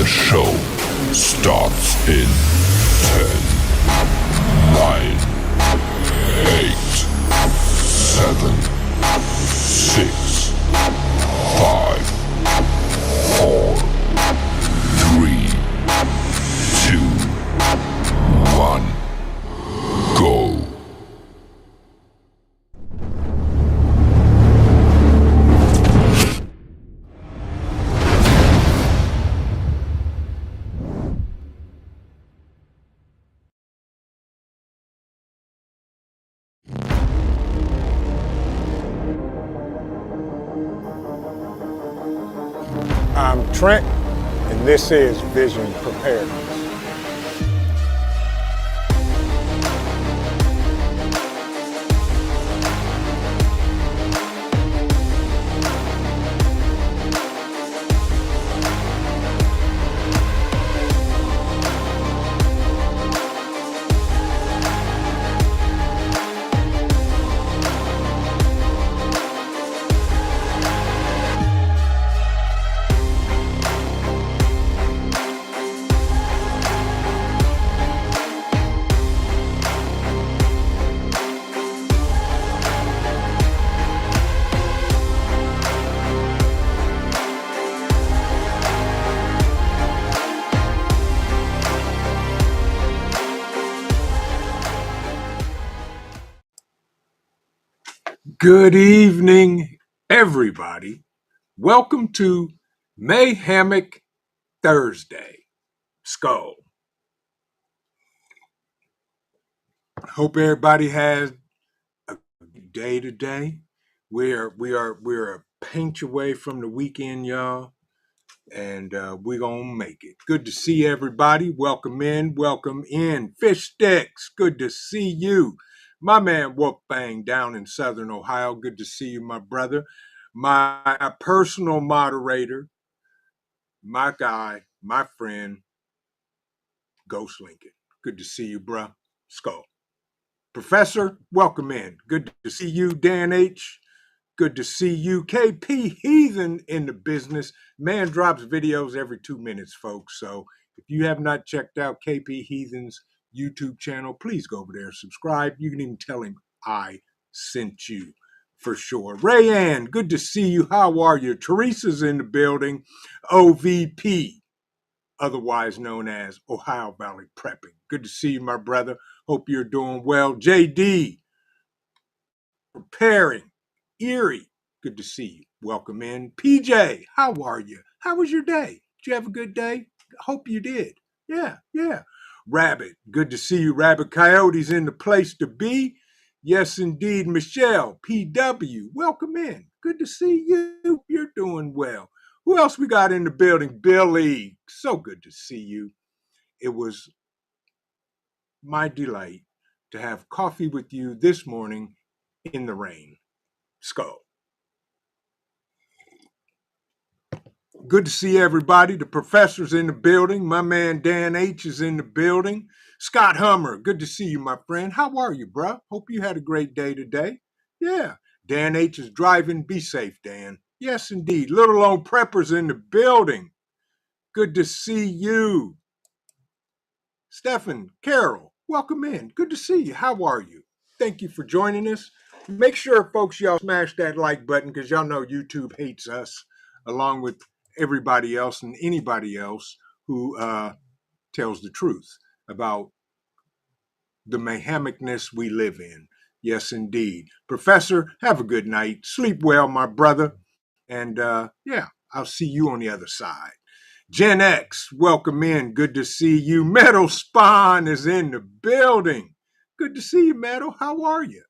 The show starts in 10, 9, 8, 7, 6, 5, 4, 3, 2, 1, go. I'm Trent, and this is Vision Preparedness. Good evening, everybody. Welcome to Mayhemic Thursday. Skull. Hope everybody has a good day today. We're a pinch away from the weekend, y'all, and we're gonna make it. Good to see everybody. Welcome in. Fish Sticks, good to see you. My man Wolfbang down in Southern Ohio, good to see you, my brother. My personal moderator, my guy, my friend, Ghost Lincoln. Good to see you, bruh. Skull. Professor, welcome in. Good to see you, Dan H. Good to see you, KP Heathen in the business. Man drops videos every 2 minutes, folks. So if you have not checked out KP Heathen's YouTube channel, please go over there and subscribe. You can even tell him I sent you for sure. Rayanne, good to see you. How are you? Teresa's in the building. OVP, otherwise known as Ohio Valley Prepping. Good to see you, my brother. Hope you're doing well. JD, preparing. Erie, good to see you. Welcome in. PJ, how are you? How was your day? Did you have a good day? Hope you did. Yeah. Rabbit, good to see you. Rabbit Coyote's in the place to be. Yes, indeed. Michelle, PW, welcome in. Good to see you. You're doing well. Who else we got in the building? Billy, so good to see you. It was my delight to have coffee with you this morning in the rain. Skull. Good to see everybody. The professor's in the building. My man Dan H is in the building. Scott Hummer, good to see you, my friend. How are you, bruh? Hope you had a great day today. Yeah. Dan H is driving. Be safe, Dan. Yes, indeed. Little Lone Prepper's in the building. Good to see you. Stephen, Carol, welcome in. Good to see you. How are you? Thank you for joining us. Make sure, folks, y'all smash that like button because y'all know YouTube hates us, along with everybody else and anybody else who tells the truth about the Mayhemicness we live in. Yes, indeed. Professor, have a good night. Sleep well, my brother. And yeah, I'll see you on the other side. Gen X, welcome in. Good to see you. Metal Spawn is in the building. Good to see you, Metal. How are you?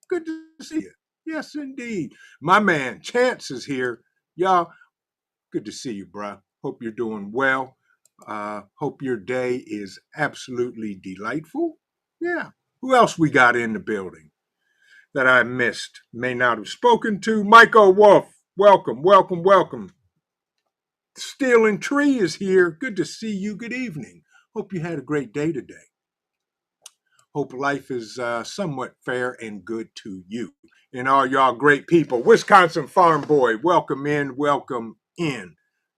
Good to see you. Yes, indeed. My man, Chance is here. Y'all, good to see you, bruh. Hope you're doing well. Hope your day is absolutely delightful. Yeah. Who else we got in the building that I missed? May not have spoken to. Michael Wolf, welcome. Steel and Tree is here. Good to see you. Good evening. Hope you had a great day today. Hope life is somewhat fair and good to you. And all y'all great people. Wisconsin Farm Boy, welcome in.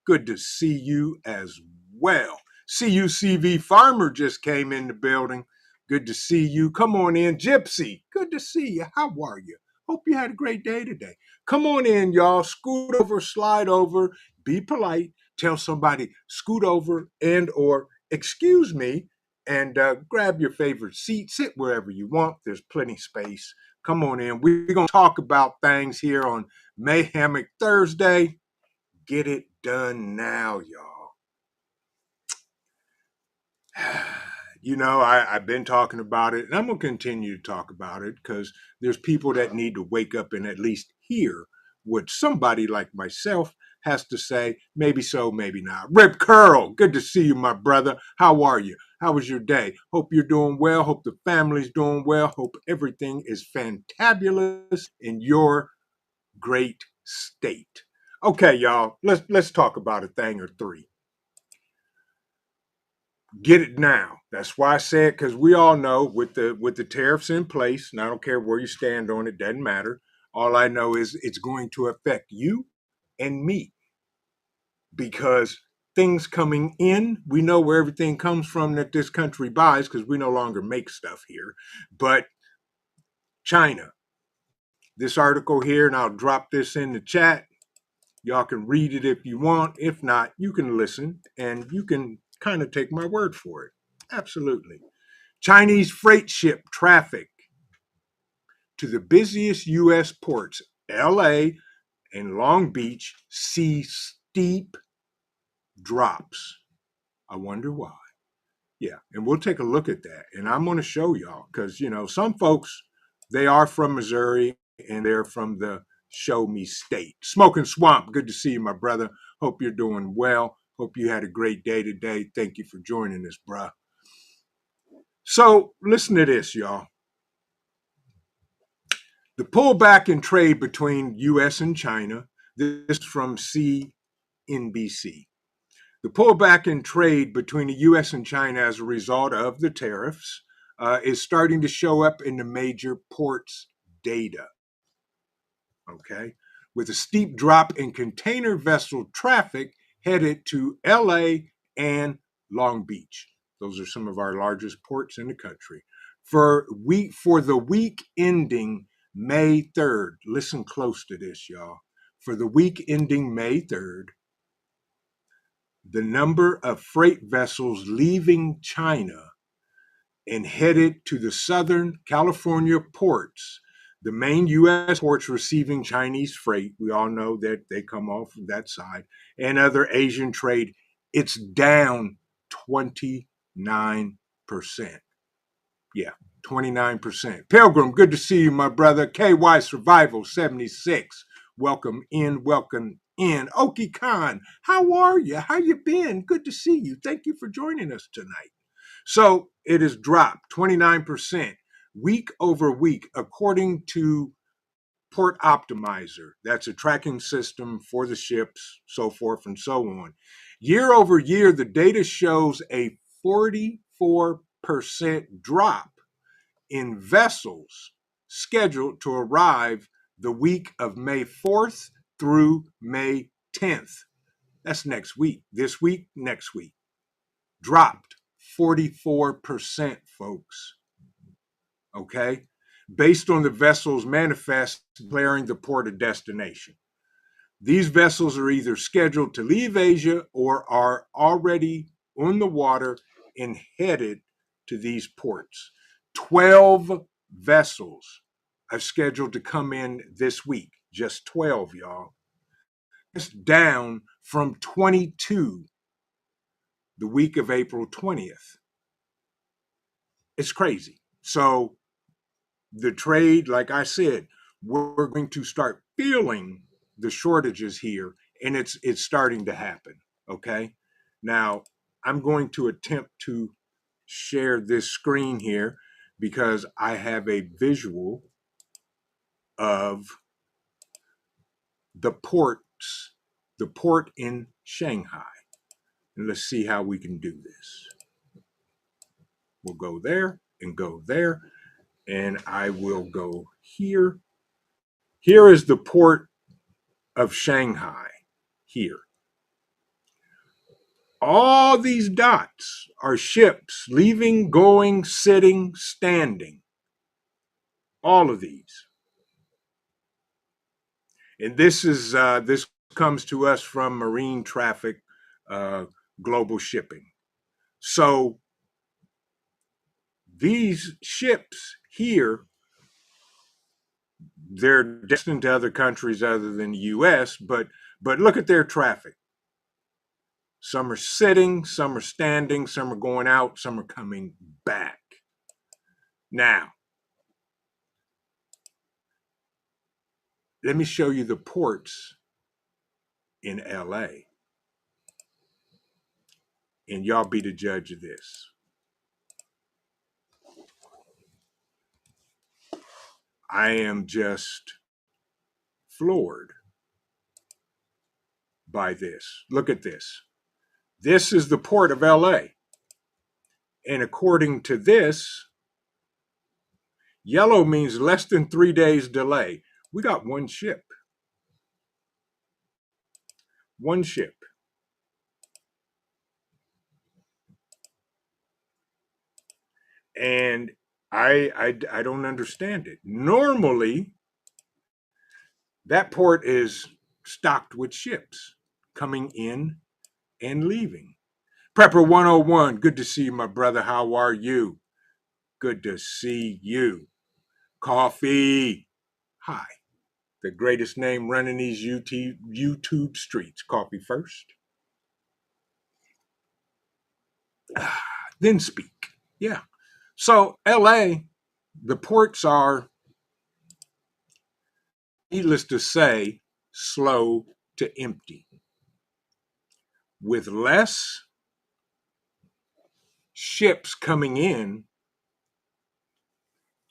Good to see you as well. CUCV Farmer just came in the building. Good to see you. Come on in. Gypsy, good to see you. How are you? Hope you had a great day today. Come on in, y'all. Scoot over, slide over, be polite. Tell somebody, scoot over and or excuse me, and grab your favorite seat. Sit wherever you want. There's plenty space. Come on in. We're going to talk about things here on Mayhemic Thursday. Get it done now, y'all. You know, I've been talking about it, and I'm going to continue to talk about it because there's people that need to wake up and at least hear what somebody like myself has to say. Maybe so, maybe not. Rip Curl, good to see you, my brother. How are you? How was your day? Hope you're doing well. Hope the family's doing well. Hope everything is fantabulous in your great state. Okay, y'all, let's talk about a thing or three. Get it now. That's why I said, because we all know with the tariffs in place, and I don't care where you stand on it, doesn't matter. All I know is it's going to affect you and me because things coming in, we know where everything comes from that this country buys because we no longer make stuff here. But China, this article here, and I'll drop this in the chat. Y'all can read it if you want. If not, you can listen and you can kind of take my word for it. Absolutely. Chinese freight ship traffic to the busiest U.S. ports, L.A. and Long Beach, see steep drops. I wonder why. Yeah, and we'll take a look at that. And I'm going to show y'all because, you know, some folks, they are from Missouri and they're from the show me state. Smoking Swamp, good to see you, my brother. Hope you're doing well. Hope you had a great day today. Thank you for joining us, bruh. So listen to this, y'all. The pullback in trade between U.S. and China, this is from CNBC. The pullback in trade between the U.S. and China as a result of the tariffs is starting to show up in the major ports data. Okay, with a steep drop in container vessel traffic headed to LA and Long Beach. Those are some of our largest ports in the country. For the week ending May 3rd, listen close to this, y'all. For the week ending May 3rd, the number of freight vessels leaving China and headed to the Southern California ports, the main U.S. ports receiving Chinese freight, we all know that they come off of that side, and other Asian trade, it's down 29%. Yeah, 29%. Pilgrim, good to see you, my brother. KY Survival 76. Welcome in, welcome in. Oki Khan, how are you? How you been? Good to see you. Thank you for joining us tonight. So it has dropped 29% week over week, according to Port Optimizer. That's a tracking system for the ships, so forth and so on. Year over year, the data shows a 44% drop in vessels scheduled to arrive the week of May 4th through May 10th. That's next week. This week, next week. Dropped 44%, folks. Okay? Based on the vessel's manifest declaring the port of destination. These vessels are either scheduled to leave Asia or are already on the water and headed to these ports. 12 vessels are scheduled to come in this week. Just 12, y'all. It's down from 22 the week of April 20th. It's crazy. So the trade, like I said, we're going to start feeling the shortages here, and it's starting to happen. Okay. Now I'm going to attempt to share this screen here because I have a visual of the ports, the port in Shanghai. And let's see how we can do this. We'll go there and go there, and I will go here. Here is the port of Shanghai here. All these dots are ships leaving, going, sitting, standing. All of these. And this comes to us from marine traffic, global shipping. So these ships here, they're destined to other countries other than the U.S., but look at their traffic. Some are sitting, some are standing, some are going out, some are coming back. Now, let me show you the ports in LA. And y'all be the judge of this. I am just floored by this. Look at this. This is the port of LA. And according to this, yellow means less than 3 days delay. We got one ship. One ship. And I don't understand it. Normally, that port is stocked with ships coming in and leaving. Prepper 101, good to see you, my brother. How are you? Good to see you. Coffee. Hi. The greatest name running these YouTube streets. Coffee first. Then speak. Yeah. So LA, the ports are, needless to say, slow to empty. With less ships coming in,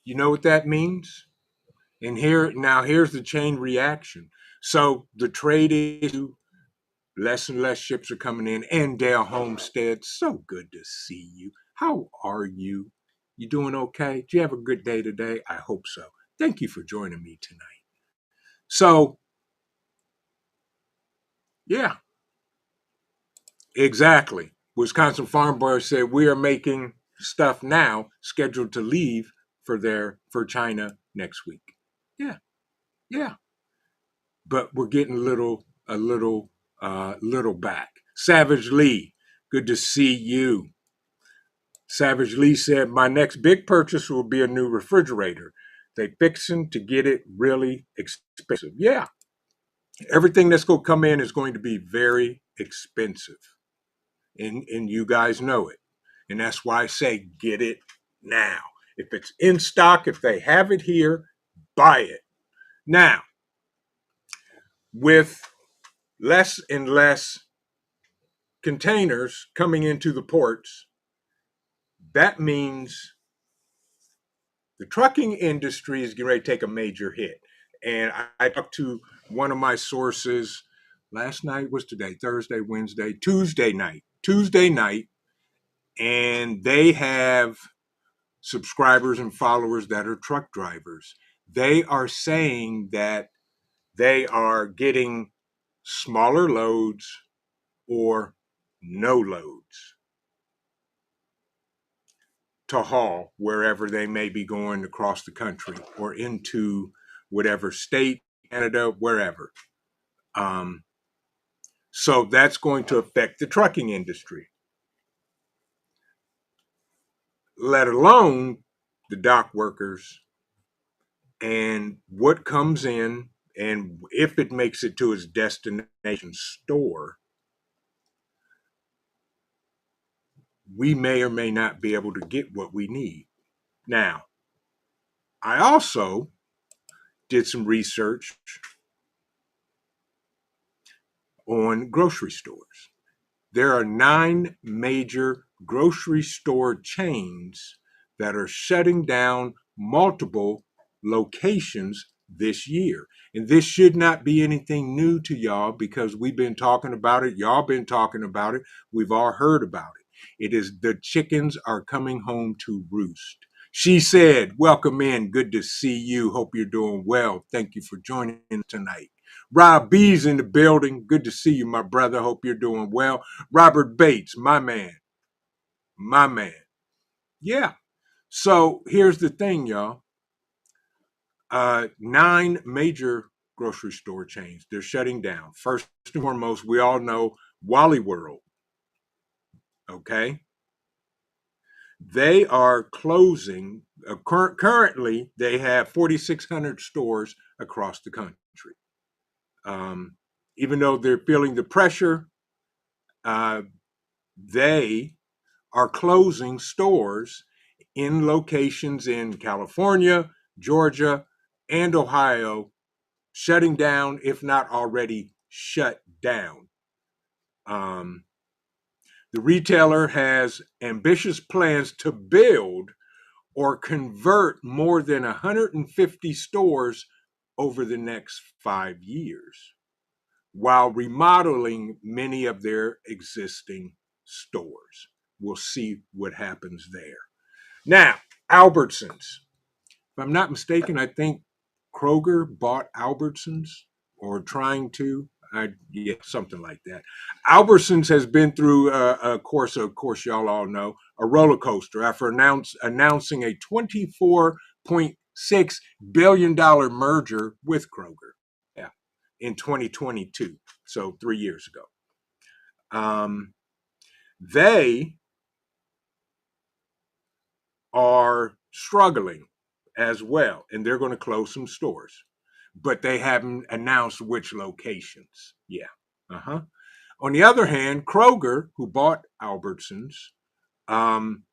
you know what that means? And here's the chain reaction. So the trade issue, less and less ships are coming in. And Dale Homestead, so good to see you. How are you? You doing okay? Did you have a good day today? I hope so. Thank you for joining me tonight. So, yeah, exactly. Wisconsin Farm Bureau said we are making stuff now scheduled to leave for China next week. Yeah, yeah. But we're getting a little back. Savage Lee, good to see you. Savage Lee said, my next big purchase will be a new refrigerator. They fixing to get it really expensive. Yeah, everything that's going to come in is going to be very expensive. And you guys know it. And that's why I say get it now. If it's in stock, if they have it here, buy it. Now, with less and less containers coming into the ports, that means the trucking industry is getting ready to take a major hit. And I talked to one of my sources last night, was today, Thursday, Wednesday, Tuesday night, and they have subscribers and followers that are truck drivers. They are saying that they are getting smaller loads or no loads to haul wherever they may be going across the country or into whatever state, Canada, wherever. So that's going to affect the trucking industry, let alone the dock workers and what comes in, and if it makes it to its destination store, we may or may not be able to get what we need. Now, I also did some research on grocery stores. There are 9 major grocery store chains that are shutting down multiple locations this year. And this should not be anything new to y'all because we've been talking about it. Y'all been talking about it. We've all heard about it. It is the chickens are coming home to roost. She said, welcome in. Good to see you. Hope you're doing well. Thank you for joining tonight. Rob B's in the building. Good to see you, my brother. Hope you're doing well. Robert Bates, my man. My man. Yeah. So here's the thing, y'all. 9 major grocery store chains, they're shutting down. First and foremost, we all know Wally World. Okay. They are closing. Currently, they have 4,600 stores across the country. Um, Even though they're feeling the pressure, uh, they are closing stores in locations in California, Georgia, and Ohio, shutting down, if not already shut down. Um, the retailer has ambitious plans to build or convert more than 150 stores over the next 5 years, while remodeling many of their existing stores. We'll see what happens there. Now, Albertsons. If I'm not mistaken, I think Kroger bought Albertsons or trying to. Yeah, something like that. Albertsons has been through a course, of course, y'all all know, a roller coaster after announcing a $24.6 billion merger with Kroger. Yeah, in 2022, so 3 years ago. They are struggling as well, and they're going to close some stores, but they haven't announced which locations. Yeah. Uh-huh. On the other hand, Kroger, who bought Albertsons, um,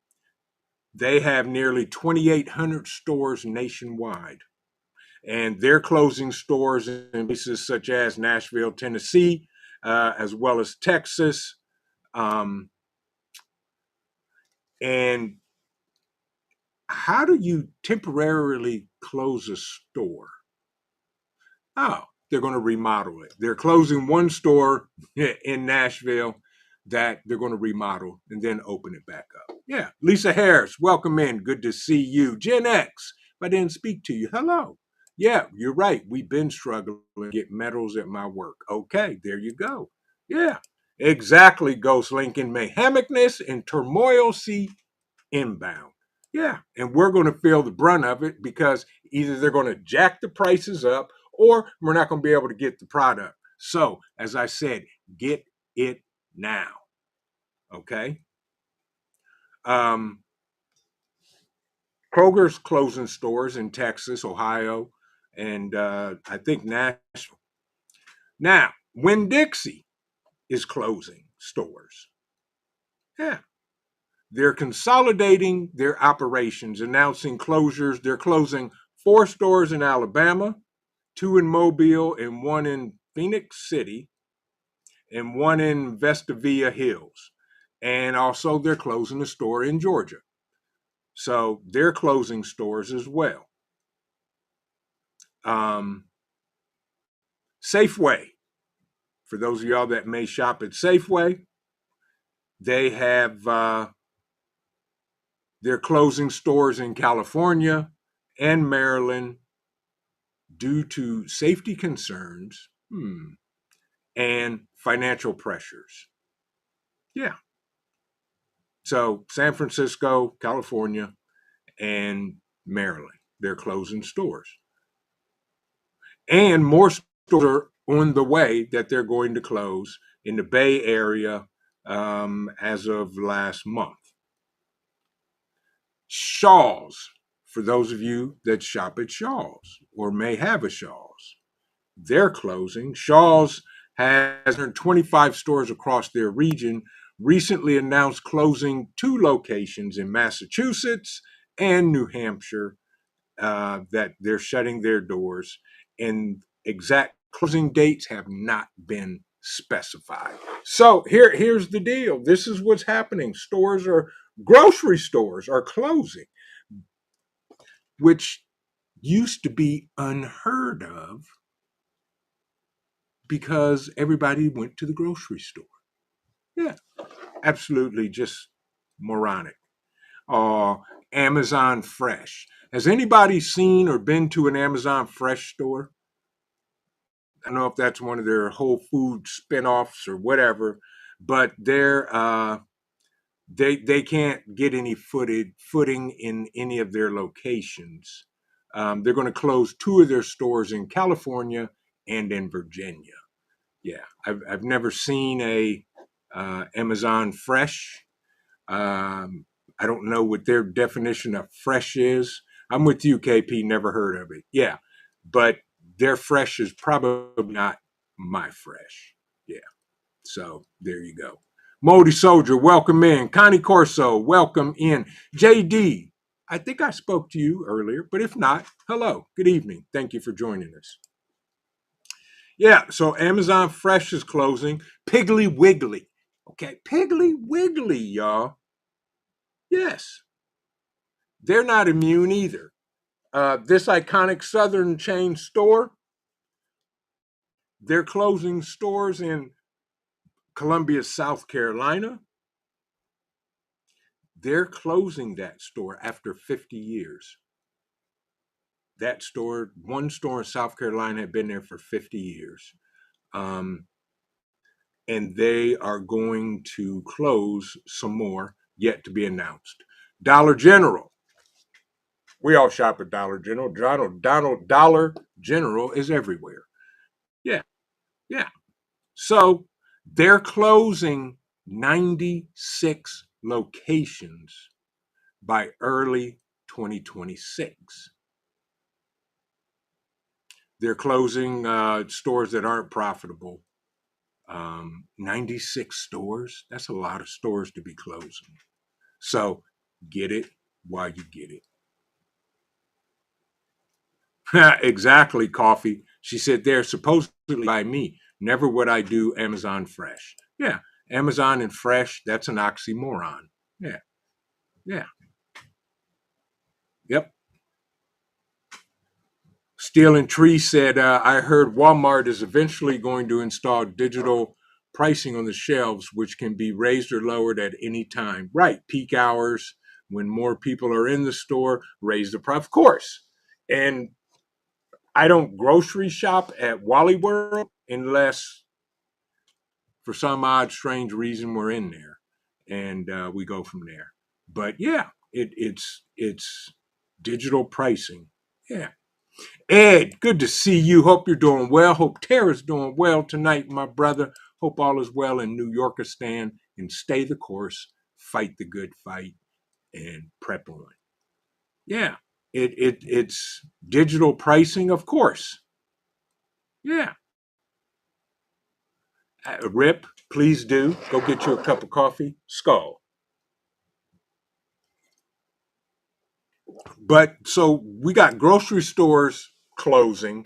they have nearly 2,800 stores nationwide, and they're closing stores in places such as Nashville, Tennessee, as well as Texas. And how do you temporarily close a store? Oh, they're going to remodel it. They're closing one store in Nashville that they're going to remodel and then open it back up. Yeah. Lisa Harris, welcome in. Good to see you. Gen X, if I didn't speak to you, hello. Yeah, you're right. We've been struggling to get medals at my work. Okay, there you go. Yeah, exactly. Ghost Lincoln, Mayhemicness and turmoil see inbound. Yeah, and we're going to feel the brunt of it because either they're going to jack the prices up or we're not going to be able to get the product. So, as I said, get it now. Okay. Um, Kroger's closing stores in Texas, Ohio, and I think Nashville. Now, Winn-Dixie is closing stores. Yeah. They're consolidating their operations, announcing closures. They're closing 4 stores in Alabama, 2 in Mobile, and 1 in Phoenix City, and 1 in Vestavia Hills. And also, they're closing a store in Georgia. So they're closing stores as well. Safeway, for those of y'all that may shop at Safeway, they have they're closing stores in California and Maryland due to safety concerns and financial pressures. Yeah. So San Francisco, California, and Maryland, they're closing stores. And more stores are on the way that they're going to close in the Bay Area as of last month. Shaw's, for those of you that shop at Shaw's or may have a Shaw's, they're closing. Shaw's has 125 stores across their region, recently announced closing 2 locations in Massachusetts and New Hampshire, that they're shutting their doors, and exact closing dates have not been specified. So here's the deal. This is what's happening. Grocery stores are closing, which used to be unheard of because everybody went to the grocery store. Yeah, absolutely just moronic. Amazon Fresh. Has anybody seen or been to an Amazon Fresh store? I don't know if that's one of their Whole Food spinoffs or whatever, but they can't get any footing in any of their locations. They're going to close two of their stores in California and in Virginia. Yeah, I've never seen a Amazon Fresh. I don't know what their definition of fresh is. I'm with you, KP. Never heard of it. Yeah, but their fresh is probably not my fresh. Yeah. So there you go. Moldy Soldier, welcome in. Connie Corso, welcome in. JD, I think I spoke to you earlier, but if not, hello. Good evening. Thank you for joining us. Yeah, so Amazon Fresh is closing. Piggly Wiggly. Okay, Piggly Wiggly, y'all. Yes, they're not immune either. This iconic Southern chain store, they're closing stores in Columbia, South Carolina. They're closing that store after 50 years. That store, one store in South Carolina, had been there for 50 years. And they are going to close some more, yet to be announced. Dollar General. We all shop at Dollar General. Dollar General is everywhere. Yeah, yeah. So they're closing 96 locations by early 2026. They're closing stores that aren't profitable. 96 stores. That's a lot of stores to be closing. So get it while you get it. Exactly, Coffee. She said they're supposedly by me. Never would I do Amazon Fresh. Yeah, Amazon and Fresh, that's an oxymoron. Yeah, yeah, yep. Steel and Tree said, I heard Walmart is eventually going to install digital pricing on the shelves, which can be raised or lowered at any time. Right, peak hours, when more people are in the store, raise the price, of course. And I don't grocery shop at Wally World unless for some odd, strange reason we're in there, and we go from there. But yeah, it's digital pricing. Yeah. Ed, good to see you. Hope you're doing well. Hope Tara's doing well tonight, my brother. Hope all is well in New Yorkistan, and stay the course, fight the good fight, and prep on. Yeah, it's digital pricing, of course. Yeah. Rip, please do. Go get you a cup of coffee. Skull. But so we got grocery stores closing.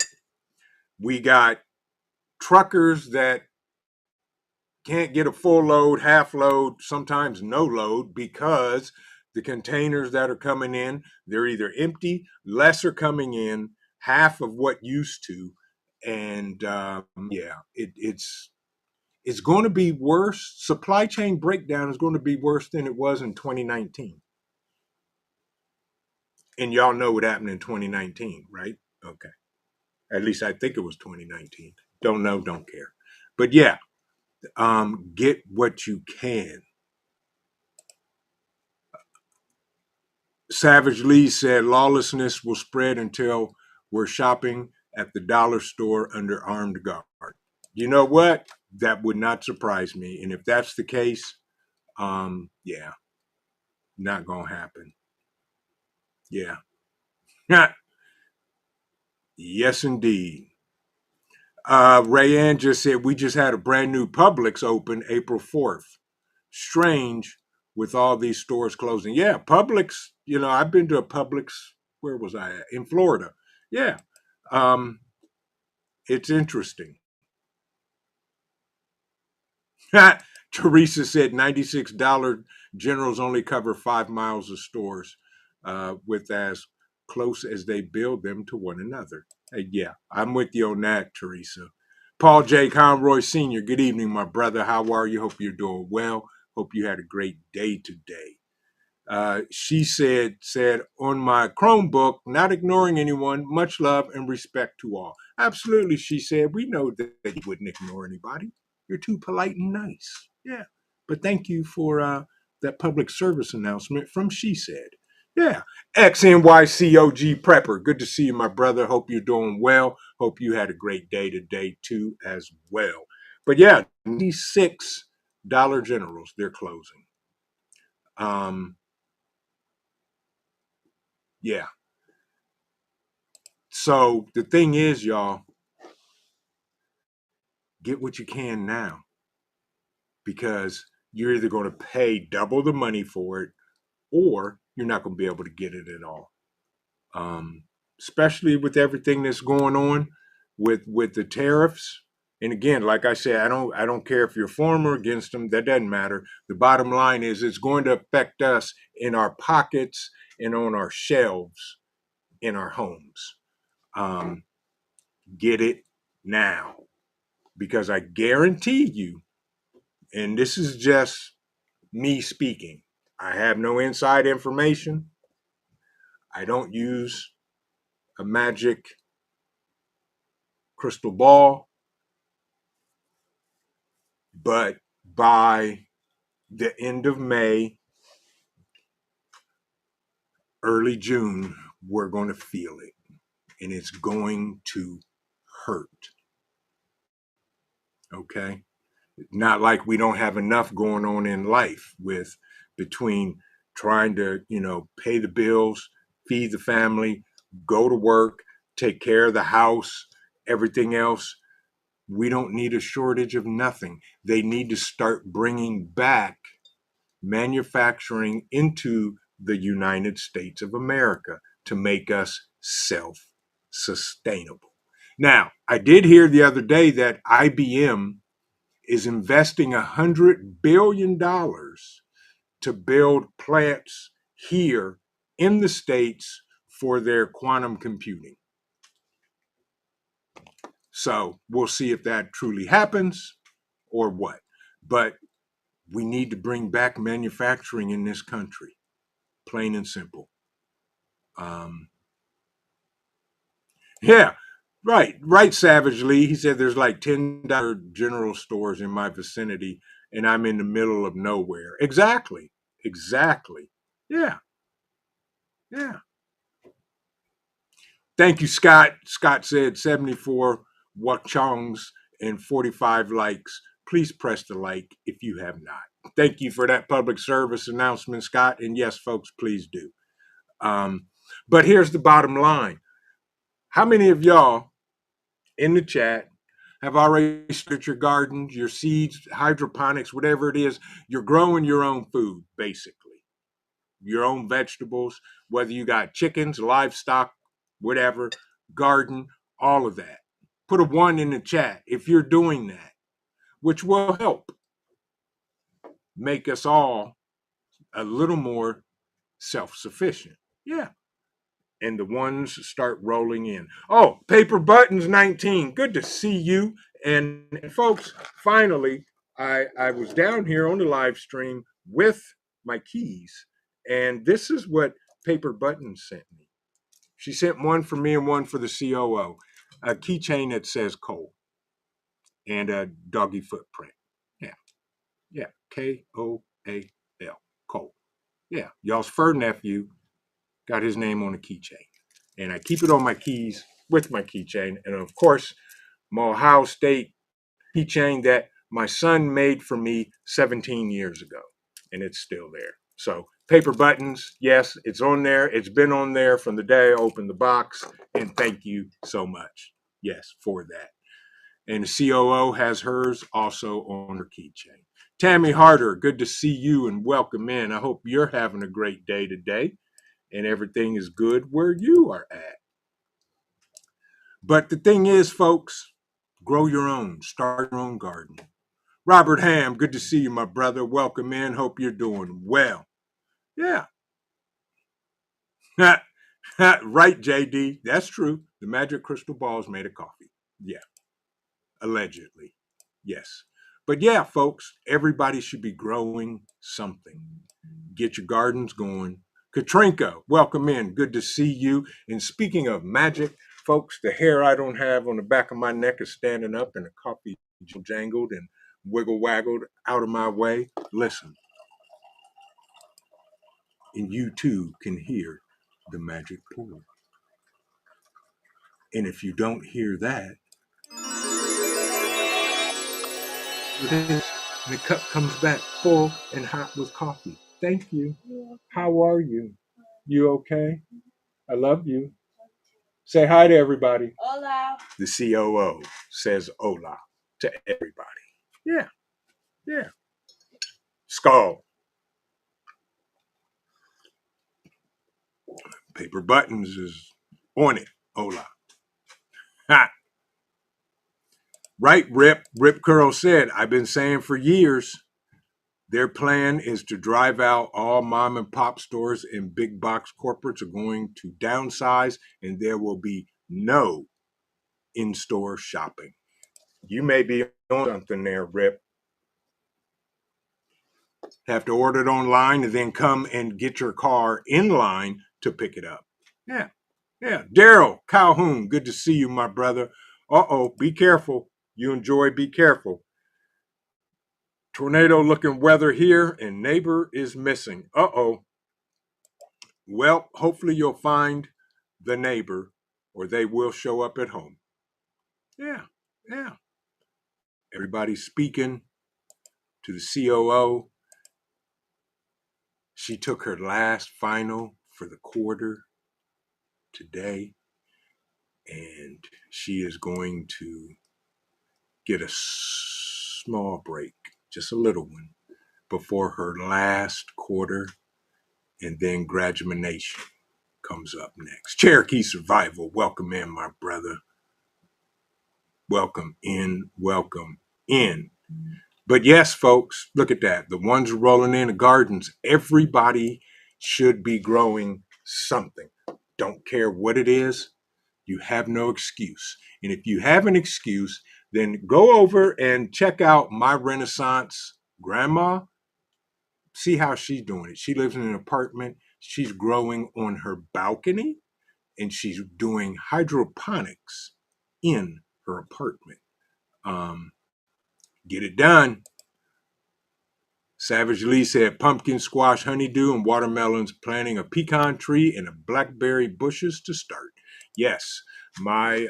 We got truckers that can't get a full load, half load, sometimes no load because the containers that are coming in, they're either empty, less are coming in, half of what used to. And yeah, it's going to be worse. Supply chain breakdown is going to be worse than it was in 2019. And y'all know what happened in 2019, right? Okay. At least I think it was 2019. Don't know, don't care. But yeah, get what you can. Savage Lee said lawlessness will spread until we're shopping at the dollar store under armed guard. You know what? That would not surprise me. And if that's the case, yeah, not gonna happen. Yeah. Yes, indeed. Rayanne just said we just had a brand new Publix open April 4th. Strange with all these stores closing. Yeah, Publix, I've been to a Publix, where was I at? In Florida. Yeah. Um, it's interesting. Teresa said $96 generals only cover 5 miles of stores with as close as they build them to one another. Yeah, I'm with you on that, Teresa. Paul J. Conroy Sr., good evening, my brother. How are you? Hope you're doing well. Hope you had a great day today. She said on my Chromebook, not ignoring anyone, much love and respect to all. Absolutely, she said. We know that you wouldn't ignore anybody. You're too polite and nice. Yeah. But thank you for that public service announcement from She Said. Yeah. XNYCOG Prepper. Good to see you, my brother. Hope you're doing well. Hope you had a great day today, too, as well. But yeah, these $6 Generals, they're closing. Yeah. So the thing is, y'all, get what you can now because you're either going to pay double the money for it or you're not going to be able to get it at all. Especially with everything that's going on with the tariffs. And again, like I said, I don't care if you're for them or against them. That doesn't matter. The bottom line is it's going to affect us in our pockets and on our shelves in our homes. Get it now because I guarantee you, and this is just me speaking. I have no inside information. I don't use a magic crystal ball, but by the end of May, early June, we're going to feel it and it's going to hurt. Okay? Not like we don't have enough going on in life with between trying to, pay the bills, feed the family, go to work, take care of the house, everything else. We don't need a shortage of nothing. They need to start bringing back manufacturing into the United States of America to make us self sustainable. Now, I did hear the other day that IBM is investing $100 billion to build plants here in the States for their quantum computing. So we'll see if that truly happens or what. But we need to bring back manufacturing in this country, plain and simple. Yeah, right, savagely. He said there's like $10 general stores in my vicinity and I'm in the middle of nowhere. Exactly. Yeah, yeah. Thank you, Scott. Scott said 74 watchongs and 45 likes. Please press the like if you have not. Thank you for that public service announcement, Scott. And yes, folks, please do. But here's the bottom line. How many of y'all in the chat have already started your gardens, your seeds, hydroponics, whatever it is? You're growing your own food, basically. Your own vegetables, whether you got chickens, livestock, whatever, garden, all of that. Put a 1 in the chat if you're doing that, which will help make us all a little more self-sufficient. Yeah. And the ones start rolling in. Oh, Paper Buttons 19. Good to see you. And folks, finally, I was down here on the live stream with my keys. And this is what Paper Buttons sent me. She sent one for me and one for the COO. A keychain that says Cole and a doggy footprint. Yeah. Koal. Cole. Yeah. Y'all's fur nephew got his name on a keychain. And I keep it on my keys with my keychain. And of course, my Ohio State keychain that my son made for me 17 years ago. And it's still there. So Paper Buttons, yes, it's on there. It's been on there from the day I opened the box. And thank you so much. Yes, for that. And the COO has hers also on her keychain. Tammy Harder, good to see you and welcome in. I hope you're having a great day today and everything is good where you are at. But the thing is, folks, grow your own, start your own garden. Robert Ham, good to see you, my brother. Welcome in. Hope you're doing well. Yeah. Right, JD. That's true. The magic crystal ball is made of coffee. Yeah. Allegedly. Yes. But yeah, folks, everybody should be growing something. Get your gardens going. Katrinka, welcome in. Good to see you. And speaking of magic, folks, the hair I don't have on the back of my neck is standing up and the coffee jangled and wiggle waggled out of my way. Listen, and you too can hear the magic pour. And if you don't hear that, it is. And the cup comes back full and hot with coffee. Thank you. How are you? You okay? I love you. Say hi to everybody. Hola. The COO says hola to everybody. Yeah, yeah. Skull. Paper Buttons is on it. Hola. Ha. Right, Rip. Rip Curl said, I've been saying for years, their plan is to drive out all mom and pop stores, and big box corporates are going to downsize, and there will be no in-store shopping. You may be on something there, Rip. Have to order it online and then come and get your car in line to pick it up. Yeah, yeah. Daryl Calhoun, good to see you, my brother. Uh-oh, be careful. You enjoy, be careful. Tornado looking weather here, and neighbor is missing. Uh-oh. Well, hopefully you'll find the neighbor, or they will show up at home. Yeah, yeah. Everybody's speaking to the COO. She took her last final for the quarter today, and she is going to get a small break, just a little one, before her last quarter, and then graduation comes up next. Cherokee Survival, welcome in, my brother. Welcome in, welcome in. But yes, folks, look at that. The ones rolling in the gardens, everybody should be growing something. Don't care what it is, you have no excuse. And if you have an excuse, then go over and check out my Renaissance grandma. See how she's doing it. She lives in an apartment. She's growing on her balcony, and she's doing hydroponics in her apartment. Get it done. Savage Lee said pumpkin, squash, honeydew, and watermelons, planting a pecan tree and a blackberry bushes to start. Yes, my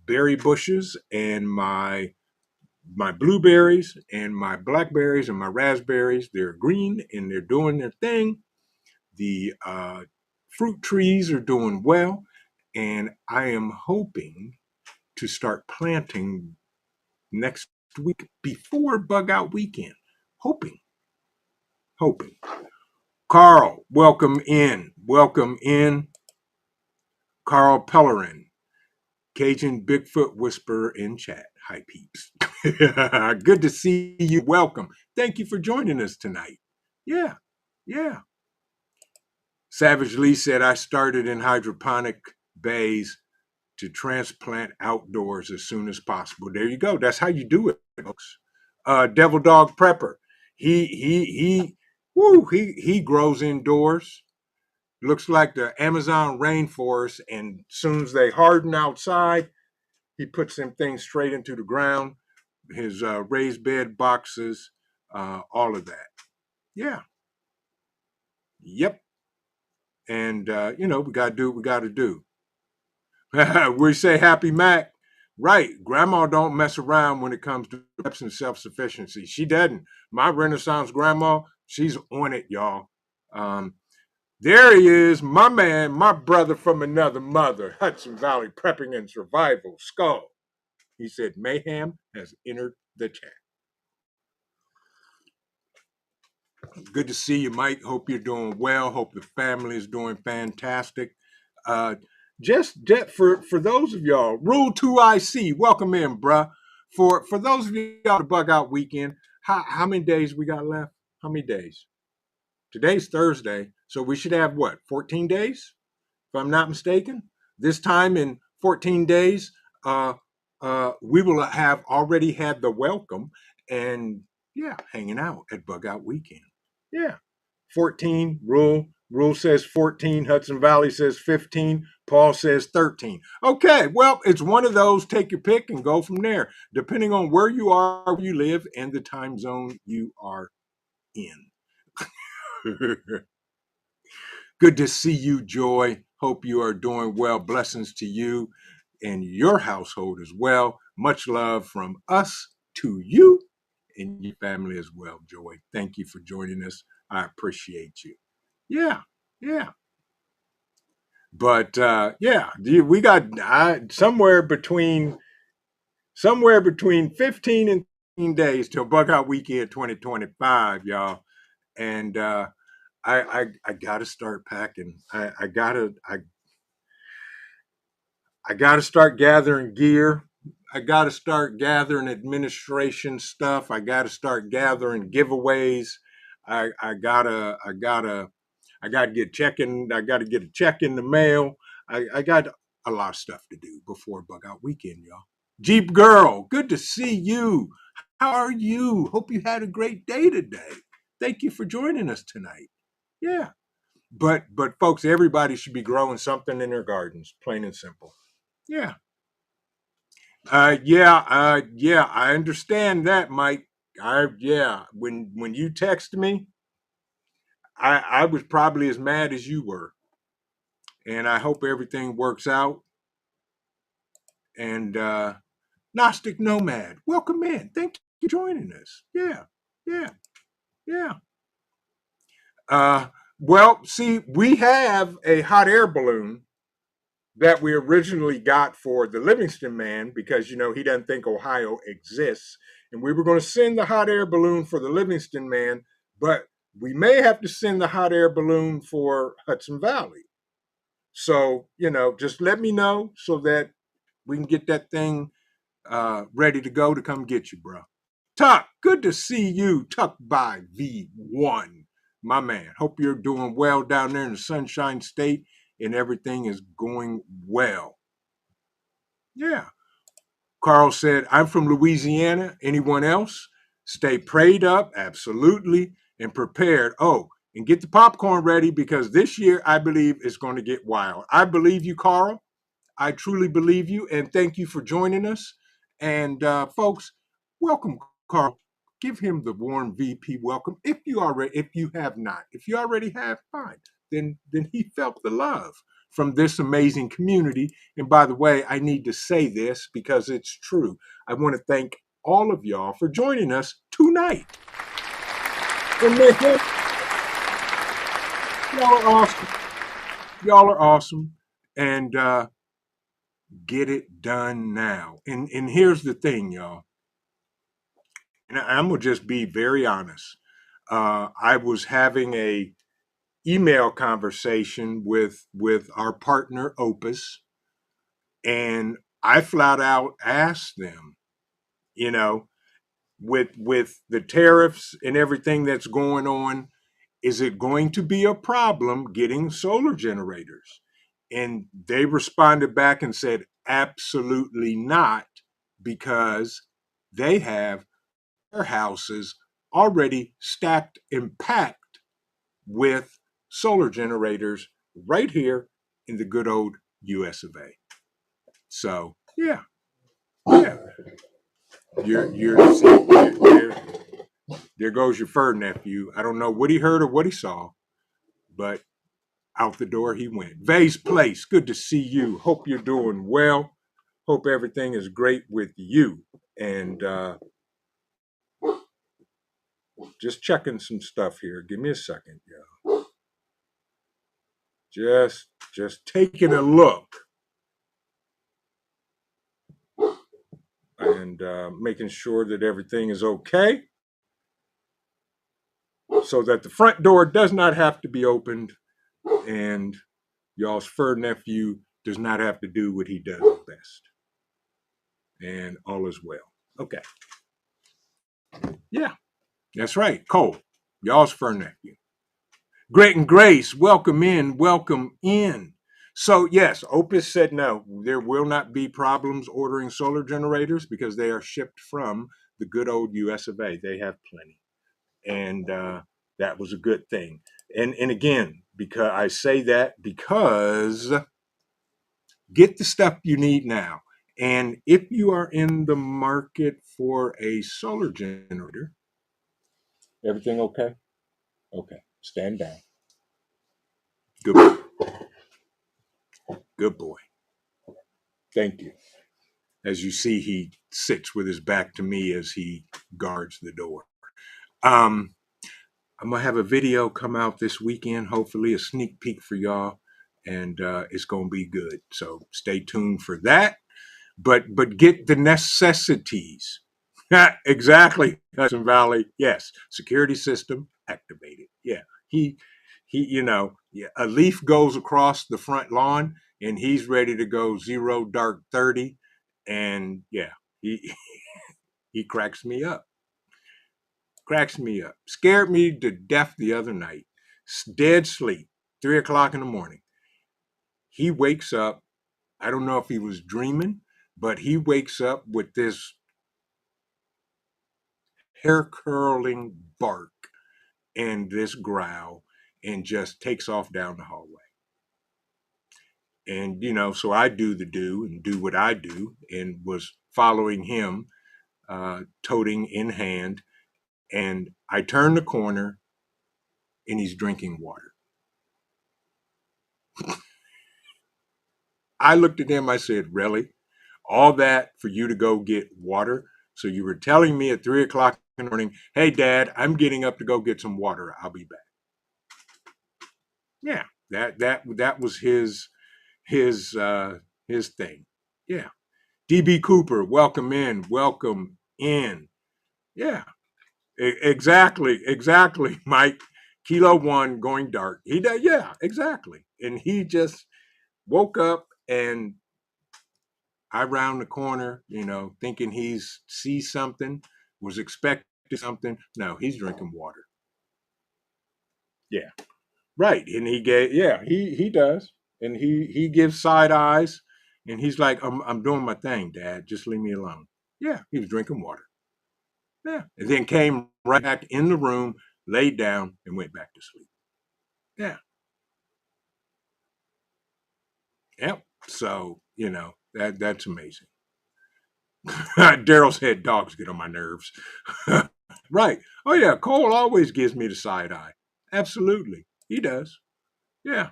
berry bushes and my blueberries and my blackberries and my raspberries, they're green and they're doing their thing. The fruit trees are doing well, and I am hoping to start planting next week before Bug Out Weekend. Hoping. Carl, welcome in. Welcome in. Carl Pellerin, Cajun Bigfoot Whisperer in chat. Hi, peeps. Good to see you. Welcome. Thank you for joining us tonight. Yeah, yeah. Savage Lee said, I started in hydroponic bays to transplant outdoors as soon as possible. There you go. That's how you do it, folks. Devil Dog Prepper. He grows indoors. Looks like the Amazon rainforest, and as soon as they harden outside, he puts them things straight into the ground. His raised bed boxes, all of that. Yeah. Yep. And we gotta do what we gotta do. We say Happy Mac. Right. Grandma don't mess around when it comes to reps and self-sufficiency. She doesn't. My Renaissance grandma, she's on it, y'all. There he is, my man, my brother from another mother, Hudson Valley Prepping and Survival, Skull. He said, Mayhem has entered the chat. Good to see you, Mike. Hope you're doing well. Hope the family is doing fantastic. Just for those of y'all, Rule 2IC, welcome in, bruh. For those of y'all to Bug Out Weekend, how many days we got left? How many days? Today's Thursday, so we should have what, 14 days? If I'm not mistaken. This time in 14 days, we will have already had the welcome and, yeah, hanging out at Bug Out Weekend. Yeah. 14, Rule says 14, Hudson Valley says 15. Paul says 13. Okay, well, it's one of those. Take your pick and go from there, depending on where you are, where you live, and the time zone you are in. Good to see you, Joy. Hope you are doing well. Blessings to you and your household as well. Much love from us to you and your family as well, Joy. Thank you for joining us. I appreciate you. Yeah, yeah. But yeah, we got somewhere between 15 and 15 days till Bug Out Weekend 2025, y'all. And I gotta start packing. I gotta start gathering gear. I gotta start gathering administration stuff. I gotta start gathering giveaways. I gotta get checking. I gotta get a check in the mail. I got a lot of stuff to do before Bug Out Weekend, y'all. Jeep Girl, good to see you. How are you? Hope you had a great day today. Thank you for joining us tonight. Yeah. But folks, everybody should be growing something in their gardens, plain and simple. Yeah. Yeah, I understand that, Mike. Yeah, when you text me, I was probably as mad as you were. And I hope everything works out. And Gnostic Nomad, welcome in. Thank you for joining us. Yeah, yeah, yeah. Uh well, see, we have a hot air balloon that we originally got for the Livingston man because he doesn't think Ohio exists, and we were going to send the hot air balloon for the Livingston man, but we may have to send the hot air balloon for Hudson Valley. So just let me know so that we can get that thing ready to go to come get you, bro. Tuck, good to see you. Tuck by V1, my man. Hope you're doing well down there in the Sunshine State and everything is going well. Yeah. Carl said, I'm from Louisiana. Anyone else? Stay prayed up, absolutely, and prepared. Oh, and get the popcorn ready because this year I believe it's going to get wild. I believe you, Carl. I truly believe you, and thank you for joining us. And folks, welcome, Carl. Give him the warm VP welcome. If you have not, if you already have, fine. Then he felt the love from this amazing community. And by the way, I need to say this because it's true. I want to thank all of y'all for joining us tonight. And y'all are awesome. Y'all are awesome. And get it done now. And here's the thing, y'all. And I'm gonna just be very honest. I was having a email conversation with our partner Opus, and I flat out asked them, you know, with the tariffs and everything that's going on, is it going to be a problem getting solar generators? And they responded back and said, absolutely not, because they have their houses already stacked and packed with solar generators right here in the good old US of A. So yeah. There goes your fur nephew. I don't know what he heard or what he saw, but out the door he went. Vay's Place, good to see you. Hope you're doing well. Hope everything is great with you. And just checking some stuff here. Give me a second, yeah. Just taking a look and making sure that everything is okay, so that the front door does not have to be opened and y'all's fur nephew does not have to do what he does best. And all is well. Okay. Yeah, that's right. Cole, y'all's fur nephew. Great and Grace, welcome in, welcome in. So yes, Opus said no, there will not be problems ordering solar generators because they are shipped from the good old US of A. They have plenty. And that was a good thing. And again, because I say that because Get the stuff you need now. And if you are in the market for a solar generator, everything okay? Okay, stand down. Good boy. Good boy. Thank you. As you see, he sits with his back to me as he guards the door. I'm gonna have a video come out this weekend, hopefully a sneak peek for y'all, and it's gonna be good. So stay tuned for that. But get the necessities. Exactly, Hudson Valley. Yes, security system activated. Yeah, he yeah, a leaf goes across the front lawn, and he's ready to go 0 dark 30, and yeah, he he cracks me up. Cracks me up. Scared me to death the other night. Dead sleep, 3 o'clock in the morning. He wakes up. I don't know if he was dreaming, but he wakes up with this hair curling bark and this growl and just takes off down the hallway. And, so I do and do what I do and was following him, toting in hand. And I turn the corner and he's drinking water. I looked at him, I said, really? All that for you to go get water? So you were telling me at 3 o'clock in the morning, hey, Dad, I'm getting up to go get some water. I'll be back. Yeah, that was his thing. Yeah. DB Cooper, welcome in. Welcome in. Yeah. Exactly, Mike. Kilo 1 going dark. He did, yeah, exactly. And he just woke up and I round the corner, thinking he's see something, was expecting something. No, he's drinking water. Yeah. Right. And he does. And he gives side eyes and he's like, I'm doing my thing, Dad. Just leave me alone. Yeah, he was drinking water. Yeah. And then came right back in the room, laid down, and went back to sleep. Yeah. Yep. So, that's amazing. Daryl said dogs get on my nerves. Right. Oh yeah, Cole always gives me the side eye. Absolutely. He does. Yeah.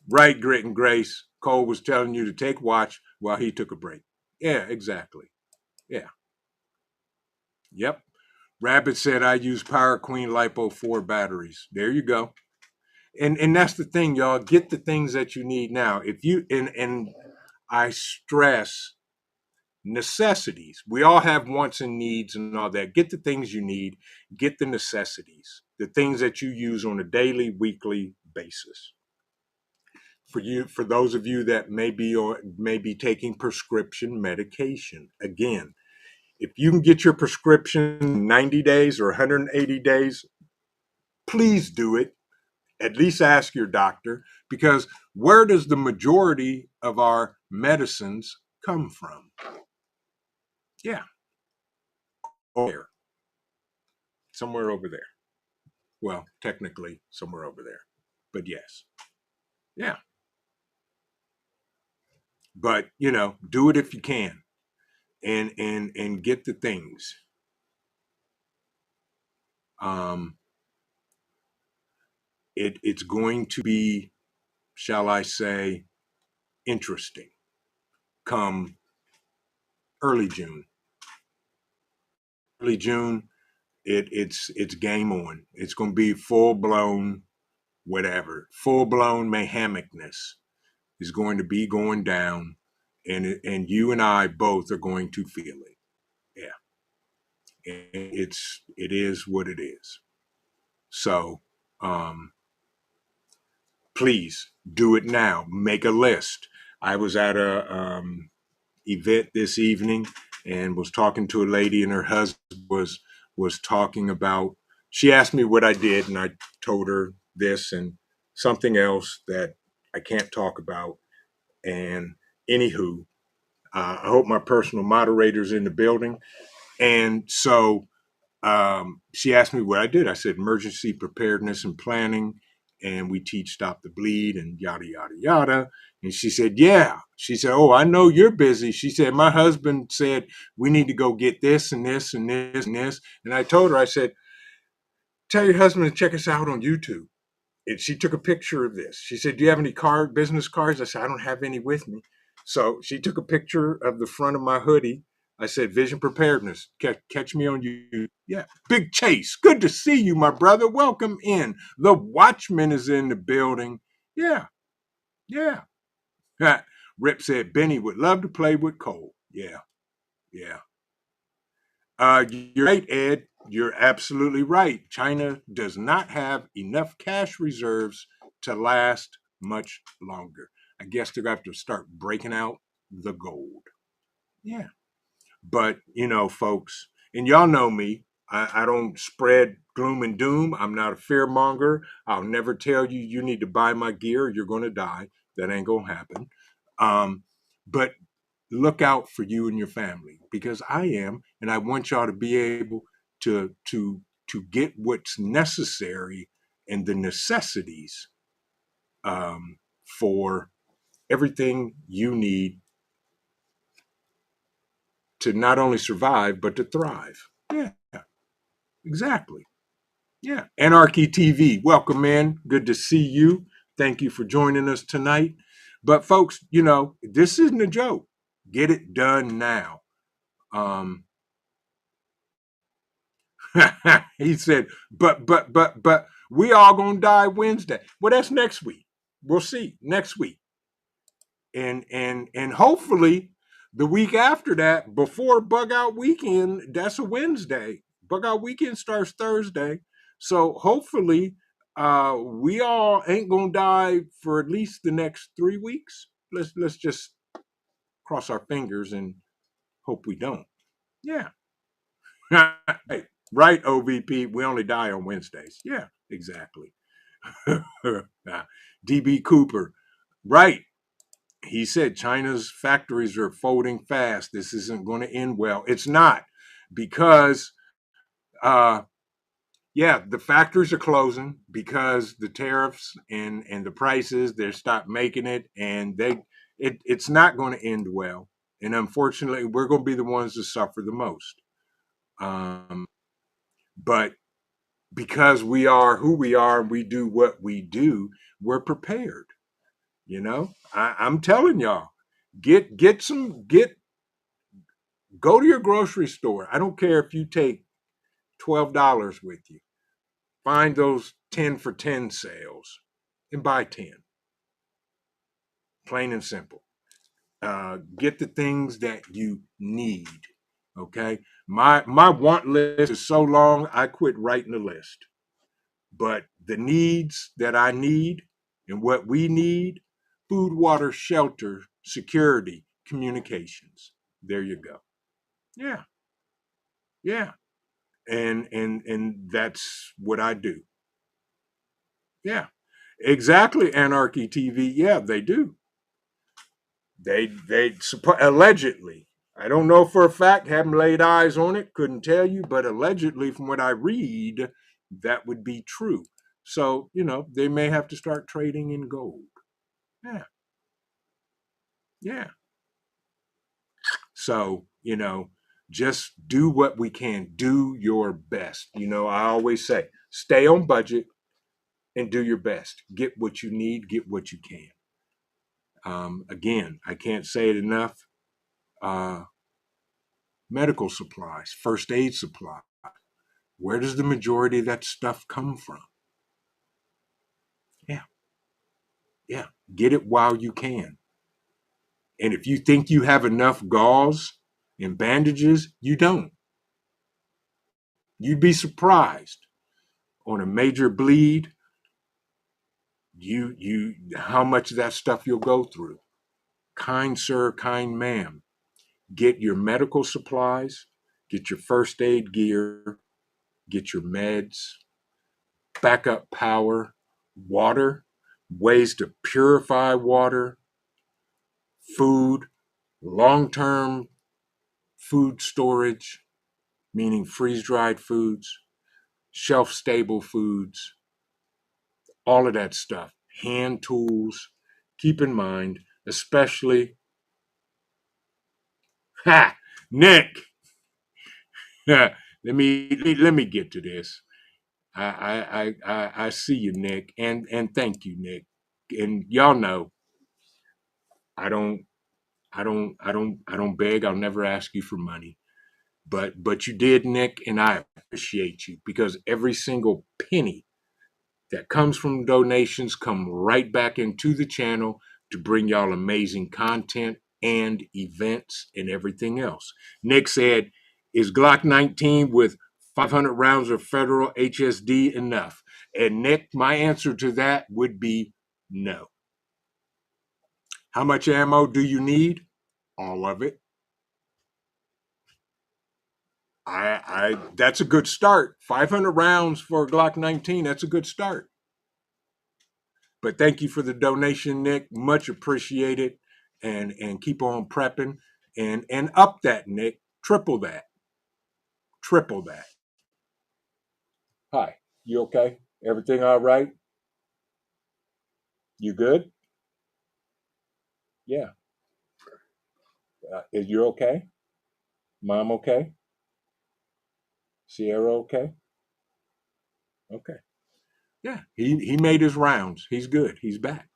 Right, Grit and Grace. Cole was telling you to take watch while he took a break. Yeah, exactly. Yeah. Yep. Rabbit said I use Power Queen Lipo 4 batteries. There you go. And that's the thing, y'all. Get the things that you need now. If you and I stress necessities. We all have wants and needs and all that. Get the things you need. Get the necessities. The things that you use on a daily, weekly basis. For those of you that may be taking prescription medication, again, if you can get your prescription in 90 days or 180 days, please do it. At least ask your doctor, because where does the majority of our medicines come from? Yeah, there, somewhere over there. Well, technically, somewhere over there, but yes, yeah. But do it if you can, and get the things. It's going to be, shall I say, interesting come early June. Early June, it's game on. It's going to be full blown whatever. Full blown Mayhemicness is going to be going down, and you and I both are going to feel it. Yeah, and it is what it is. So, please do it now. Make a list. I was at a event this evening and was talking to a lady, and her husband was talking about. She asked me what I did, and I told her this and something else that I can't talk about. And anywho, I hope my personal moderator's in the building. And so she asked me what I did. I said emergency preparedness and planning, and we teach Stop the Bleed and yada, yada, yada. And she said, yeah. She said, oh, I know you're busy. She said, my husband said, we need to go get this and this and this and this. And I told her, I said, tell your husband to check us out on YouTube. And she took a picture of this. She said, do you have any business cards? I said, I don't have any with me. So she took a picture of the front of my hoodie. I said, Vision Preparedness. Catch me on YouTube. Yeah. Big Chase. Good to see you, my brother. Welcome in. The Watchman is in the building. Yeah. Yeah. Rip said, Benny would love to play with Cole. Yeah. Yeah. You're right, Ed. You're absolutely right. China does not have enough cash reserves to last much longer. I guess they're going to have to start breaking out the gold. Yeah. But, folks, and y'all know me, I don't spread gloom and doom. I'm not a fear monger. I'll never tell you, you need to buy my gear or you're going to die. That ain't going to happen. But look out for you and your family because I am, and I want y'all to be able to get what's necessary and the necessities for everything you need to not only survive but to thrive. Yeah, exactly. Yeah, Anarchy TV, welcome in. Good to see you. Thank you for joining us tonight. But folks, this isn't a joke. Get it done now. Um, he said, but we all gonna die Wednesday. Well, that's next week. We'll see next week. And hopefully the week after that, before Bug Out Weekend, that's a Wednesday. Bug Out Weekend starts Thursday. So hopefully we all ain't gonna die for at least the next 3 weeks. Let's just cross our fingers and hope we don't. Yeah. Hey, right, OVP. We only die on Wednesdays. Yeah, exactly. DB Cooper. Right. He said China's factories are folding fast. This isn't going to end well. It's not because, the factories are closing because the tariffs and the prices. They stopped making it, and it's not going to end well. And unfortunately, we're going to be the ones that suffer the most. But because we are who we are and we do what we do, we're prepared. I'm telling y'all, go to your grocery store. I don't care if you take $12 with you. Find those 10 for 10 sales and buy 10. Plain and simple. Get the things that you need. Okay. My want list is so long, I quit writing the list. But the needs that I need and what we need: food, water, shelter, security, communications. There you go. Yeah. Yeah. And that's what I do. Yeah. Exactly, Anarchy TV. Yeah, they do. They allegedly. I don't know for a fact, haven't laid eyes on it, couldn't tell you, but allegedly from what I read, that would be true. So, they may have to start trading in gold. Yeah. Yeah. So, just do what we can. Do your best. I always say, stay on budget and do your best. Get what you need, get what you can. Again, I can't say it enough. Medical supplies, first aid supply. Where does the majority of that stuff come from? Yeah. Yeah. Get it while you can. And if you think you have enough gauze and bandages, you don't. You'd be surprised. On a major bleed, you how much of that stuff you'll go through. Kind sir, kind ma'am, get your medical supplies, get your first aid gear, get your meds, backup power, water, ways to purify water, food, long-term food storage, meaning freeze-dried foods, shelf-stable foods, all of that stuff. Hand tools, keep in mind, especially, Nick. let me get to this. I see you, Nick, and thank you, Nick. And y'all know I don't I don't beg. I'll never ask you for money. But you did, Nick, and I appreciate you because every single penny that comes from donations come right back into the channel to bring y'all amazing content and events and everything else. Nick said, is Glock 19 with 500 rounds of federal HSD enough? And Nick, my answer to that would be no. How much ammo do you need? All of it. I that's a good start. 500 rounds for a Glock 19, that's a good start. But thank you for the donation, Nick. Much appreciated. And keep on prepping and up that, Nick. Triple that. Triple that. Hi. You okay? Everything all right? You good? Yeah. Is you okay? Mom okay? Sierra okay? Okay. Yeah. He made his rounds. He's good. He's back.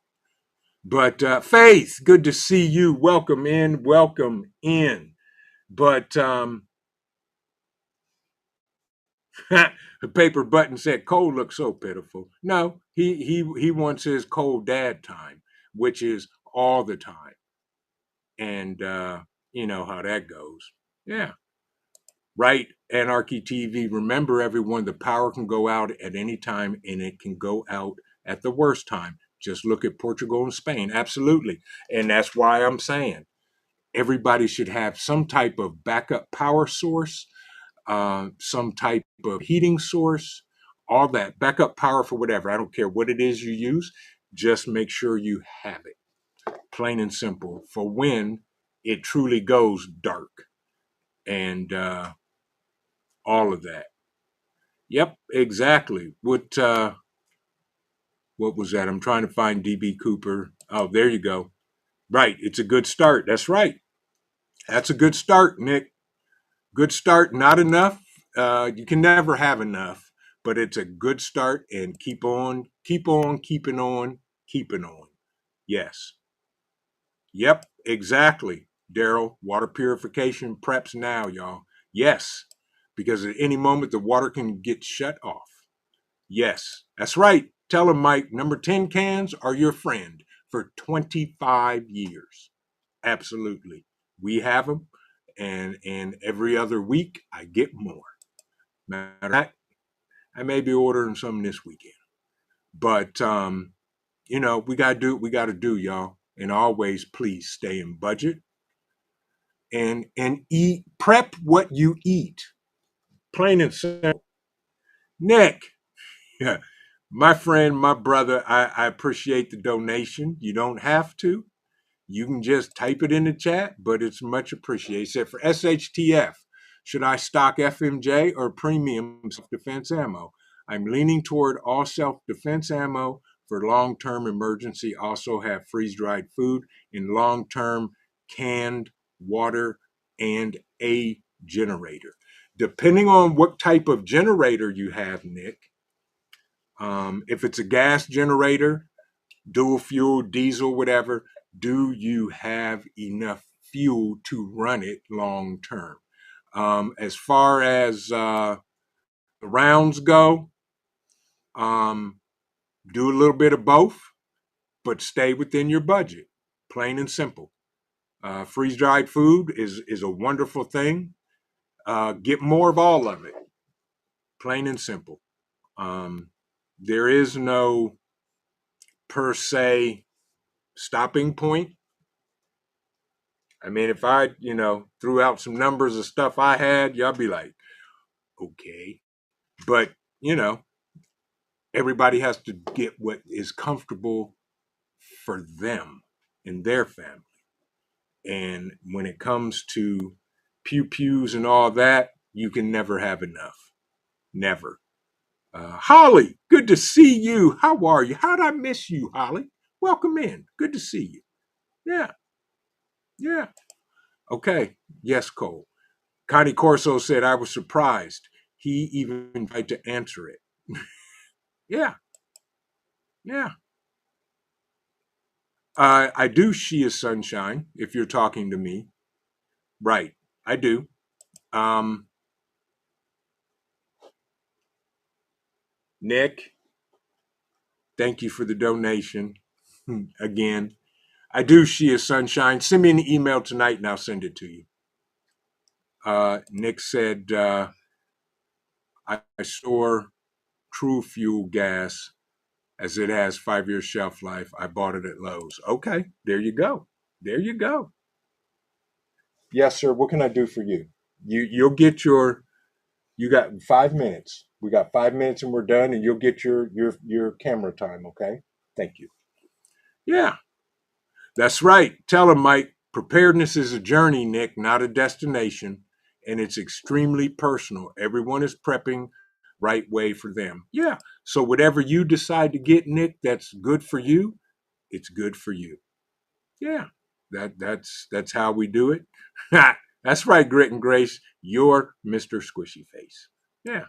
But Faith, good to see you. Welcome in. Welcome in. But the paper button said Cole looks so pitiful. No, he wants his Cole dad time, which is all the time. And you know how that goes. Yeah. Right. Anarchy TV. Remember, everyone, the power can go out at any time and it can go out at the worst time. Just look at Portugal and Spain. Absolutely. And that's why I'm saying everybody should have some type of backup power source, some type of heating source, all that backup power for whatever. I don't care what it is you use. Just make sure you have it, plain and simple, for when it truly goes dark and all of that. Yep, exactly. What was that? I'm trying to find DB Cooper. Oh, there you go. Right, it's a good start. That's right. That's a good start, Nick. Good start. Not enough. You can never have enough, but it's a good start. And keep on, keeping on, keeping on. Yes. Yep. Exactly. Daryl. Water purification preps now, y'all. Yes, because at any moment the water can get shut off. Yes, that's right. Tell him, Mike. Number 10 cans are your friend for 25 years. Absolutely. We have them, and every other week I get more. Matter of fact, I may be ordering some this weekend. But we gotta do what we gotta do, y'all. And always please stay in budget and eat prep what you eat. Plain and simple. Nick, yeah, my friend, my brother, I appreciate the donation. You don't have to. You can just type it in the chat, but it's much appreciated. It said for SHTF, should I stock FMJ or premium self-defense ammo? I'm leaning toward all self-defense ammo for long-term emergency. Also have freeze-dried food in long-term canned water and a generator. Depending on what type of generator you have, Nick, if it's a gas generator, dual fuel, diesel, whatever, do you have enough fuel to run it long term? As far as the rounds go, um, do a little bit of both, but stay within your budget, plain and simple. Freeze dried food is a wonderful thing. Get more of all of it, plain and simple. Um, there is no per se stopping point. I mean, if I, threw out some numbers of stuff I had, y'all be like, okay. But, you know, everybody has to get what is comfortable for them and their family. And when it comes to pew pews and all that, you can never have enough. Never. Holly, good to see you. How are you? How'd I miss you, Holly? Welcome in. Good to see you. Yeah, yeah. Okay. Yes, Cole. Connie Corso said, I was surprised. He even tried to answer it. Yeah, yeah. I do. She is sunshine. If you're talking to me, right? I do. Um, Nick, thank you for the donation. Again, I do. She is sunshine. Send me an email tonight, and I'll send it to you. Nick said, I store True Fuel gas as it has 5 year shelf life. I bought it at Lowe's. Okay, there you go. There you go. Yes, sir. What can I do for you? You'll get your. You got 5 minutes. We got 5 minutes and we're done, and you'll get your camera time. Okay. Thank you. Yeah, that's right. Tell him, Mike. Preparedness is a journey, Nick, not a destination, and it's extremely personal. Everyone is prepping right way for them. Yeah. So whatever you decide to get, Nick, that's good for you. It's good for you. Yeah. That's how we do it. That's right, Grit and Grace. You're Mr. Squishy Face. Yeah.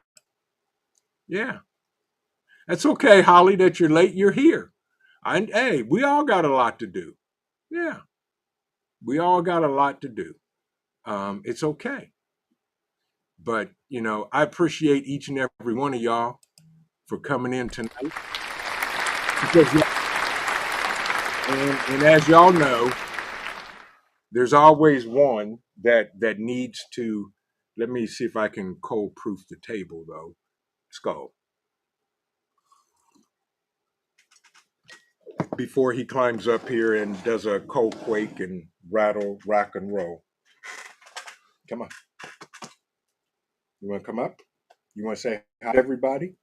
Yeah. That's okay, Holly, that you're late. You're here. And hey, we all got a lot to do. Yeah. We all got a lot to do. It's okay. But, I appreciate each and every one of y'all for coming in tonight. Because, and as y'all know, there's always one that needs to. Let me see if I can cold proof the table, though. Skull. Before he climbs up here and does a cold quake and rattle, rock and roll. Come on. You want to come up? You want to say hi to everybody?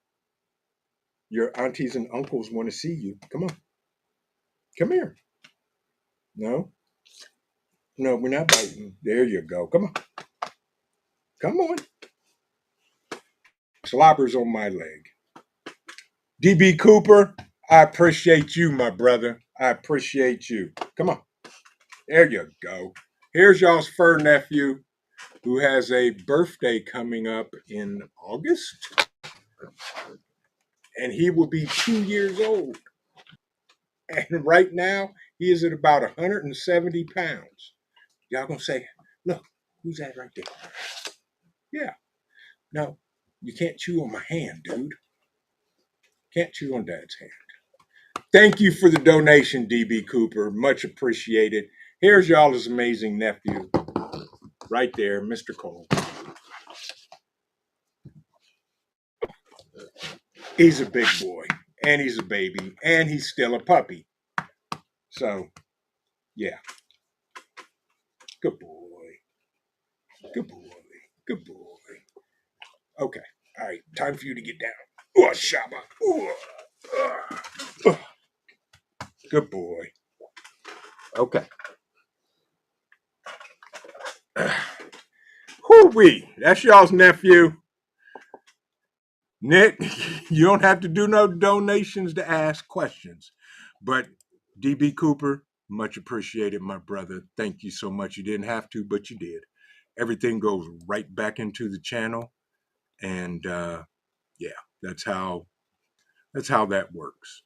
Your aunties and uncles want to see you. Come on. Come here. No? No, we're not biting. There you go. Come on. Come on. Slobbers on my leg. DB Cooper, I appreciate you, my brother. I appreciate you. Come on. There you go. Here's y'all's fur nephew who has a birthday coming up in August. And he will be 2 years old. And right now, he is at about 170 pounds. Y'all gonna say, look, who's that right there? Yeah. No, you can't chew on my hand, dude. Can't chew on Dad's hand. Thank you for the donation, DB Cooper. Much appreciated. Here's y'all's amazing nephew. Right there, Mr. Cole. He's a big boy. And he's a baby. And he's still a puppy. So, yeah. Good boy. Good boy. Good boy. Okay. All right. Time for you to get down. Oh, Shaba. Good boy. Okay. Whoo-wee. That's y'all's nephew. Nick, you don't have to do no donations to ask questions. But DB Cooper, much appreciated, my brother. Thank you so much. You didn't have to, but you did. Everything goes right back into the channel. And yeah, that's how that works.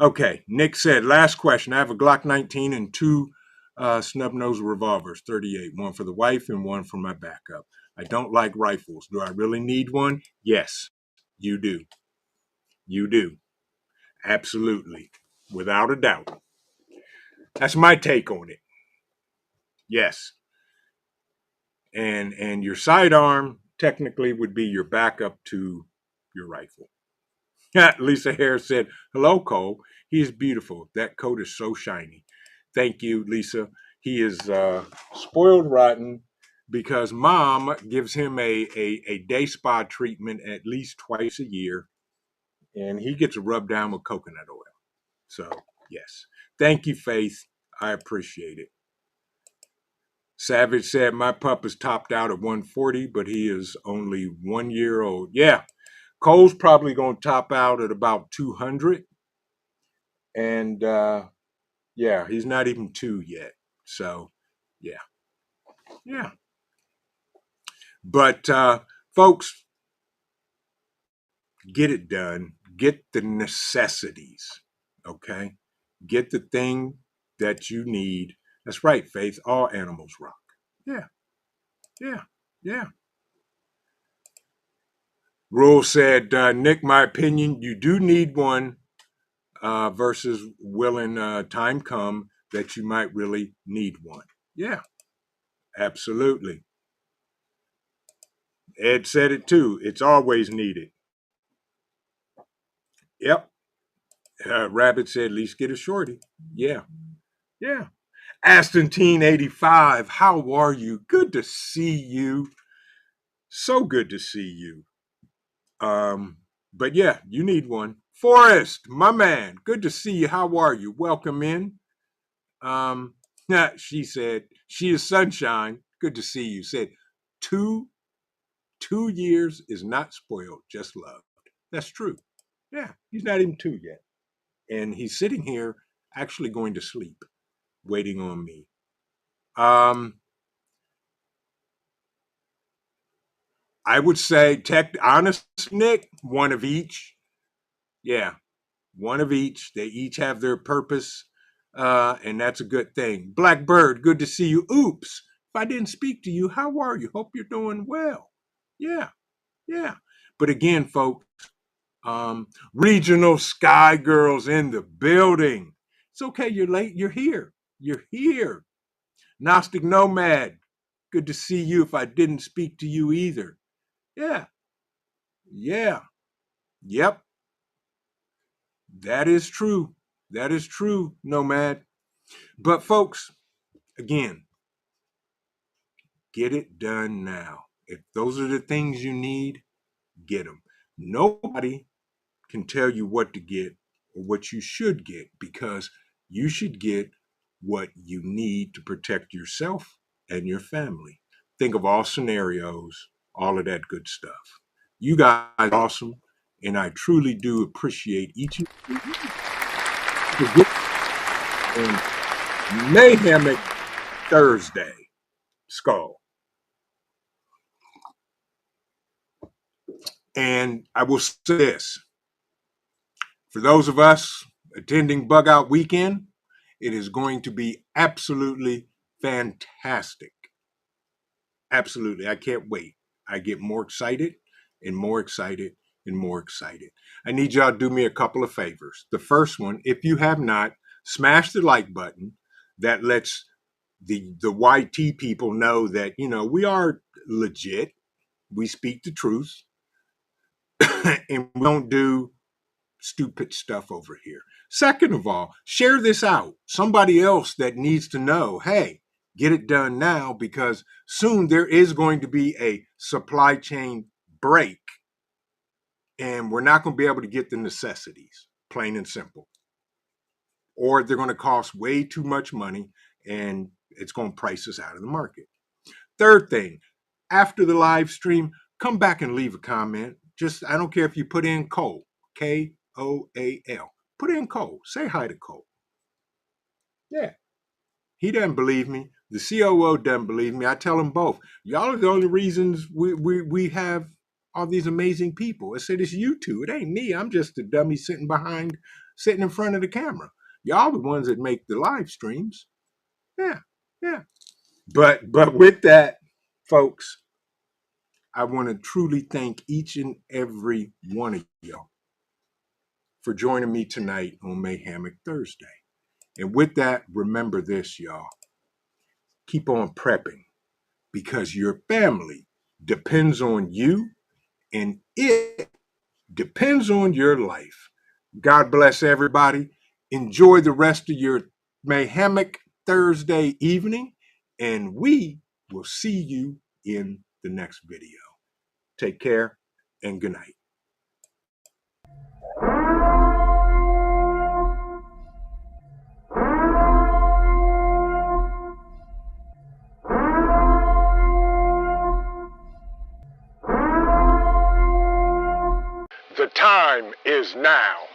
Okay, Nick said, last question. I have a Glock 19 and two snub-nosed revolvers, 38, one for the wife and one for my backup. I don't like rifles. Do I really need one? Yes, you do. You do. Absolutely. Without a doubt. That's my take on it. Yes. And your sidearm technically would be your backup to your rifle. Lisa Hare said, hello, Cole. He is beautiful. That coat is so shiny. Thank you, Lisa. He is spoiled rotten because mom gives him a day spa treatment at least twice a year, and he gets a rub down with coconut oil. So, yes. Thank you, Faith. I appreciate it. Savage said, my pup is topped out at 140, but he is only 1 year old. Yeah. Cole's probably going to top out at about 200. And yeah, he's not even 2 yet. So, yeah. Yeah. But folks, get it done. Get the necessities. Okay? Get the thing that you need. That's right, Faith. All animals rock. Yeah. Yeah. Yeah. Rule said, Nick, my opinion, you do need one versus willing time come that you might really need one. Yeah, absolutely. Ed said it too. It's always needed. Yep. Rabbit said, at least get a shorty. Yeah. Yeah. Aston85, how are you? Good to see you. So good to see you. But yeah, you need one. Forrest, my man, good to see you. How are you? Welcome in. Um, she said, she is sunshine. Good to see you. Said, two 2 years is not spoiled, just loved. That's true. Yeah, he's not even 2 yet. And he's sitting here actually going to sleep, waiting on me. I would say, honest, Nick, one of each. Yeah, one of each. They each have their purpose, and that's a good thing. Blackbird, good to see you. Oops, if I didn't speak to you, how are you? Hope you're doing well. Yeah, yeah. But again, folks, regional sky girls in the building. It's okay, you're late. You're here. You're here. Gnostic Nomad, good to see you if I didn't speak to you either. Yeah, yeah, yep. That is true. That is true, Nomad. But folks, again, get it done now. If those are the things you need, get them. Nobody can tell you what to get or what you should get because you should get what you need to protect yourself and your family. Think of all scenarios, all of that good stuff. You guys are awesome, and I truly do appreciate each of you for getting Mayhemic Thursday. Skull. And I will say this. For those of us attending Bug Out Weekend, it is going to be absolutely fantastic. Absolutely. I can't wait. I get more excited and more excited and more excited. I need y'all to do me a couple of favors. The first one, if you have not, smash the like button. That lets the YT people know that, we are legit. We speak the truth and we don't do stupid stuff over here. Second of all, share this out. Somebody else that needs to know, hey, get it done now because soon there is going to be a supply chain break and we're not going to be able to get the necessities, plain and simple. Or they're going to cost way too much money and it's going to price us out of the market. Third thing, after the live stream, come back and leave a comment. Just, I don't care if you put in Cole, Koal. Put in Cole. Say hi to Cole. Yeah. He doesn't believe me. The COO doesn't believe me. I tell them both. Y'all are the only reasons we have all these amazing people. I said, it's you two. It ain't me. I'm just a dummy sitting in front of the camera. Y'all the ones that make the live streams. Yeah. Yeah. But with that, folks, I want to truly thank each and every one of y'all for joining me tonight on Mayhemic Thursday. And with that, remember this, y'all. Keep on prepping because your family depends on you and it depends on your life. God bless everybody. Enjoy the rest of your Mayhemic Thursday evening, and we will see you in the next video. Take care and good night. time is now.